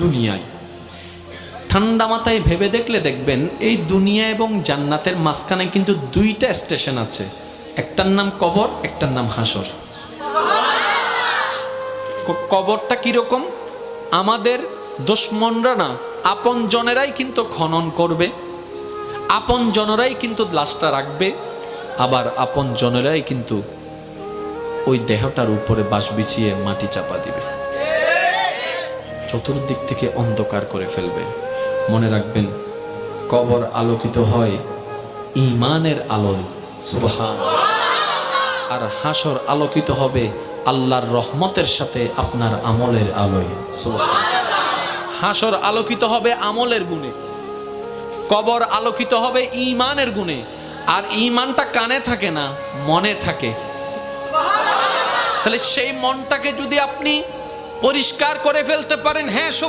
দুনিয়ায়। ঠান্ডা মাথায় ভেবে দেখলে দেখবেন এই দুনিয়া এবং জান্নাতের মাঝখানে কিন্তু দুইটা স্টেশন আছে, একটার নাম কবর, একটার নাম হাসর। কবরটা কিরকম? আমাদের দুশমনরা না, আপন জনেরাই কিন্তু খনন করবে, আপন জনেরাই কিন্তু লাশটা রাখবে, আবার আপন জনেরাই কিন্তু ওই দেহটার উপরে বাঁশ বিছিয়ে মাটি চাপা দিবে, চতুর্দিক থেকে অন্ধকার করে ফেলবে। মনে রাখবেন, কবর আলোকিত হয় ঈমানের আলোয়, সুবহানাল্লাহ, আর হাসর আলোকিত হবে আল্লাহর রহমতের সাথে আপনার আমলের আলোয়, সুবহানাল্লাহ। হাসর আলোকিত হবে আমলের গুণে, কবর আলোকিত হবে ঈমানের গুণে। আর ঈমানটা কানে থাকে না, মনে থাকে। তাহলে সেই মনটাকে যদি আপনি পরিষ্কার করে ফেলতে পারেন, হ্যাঁ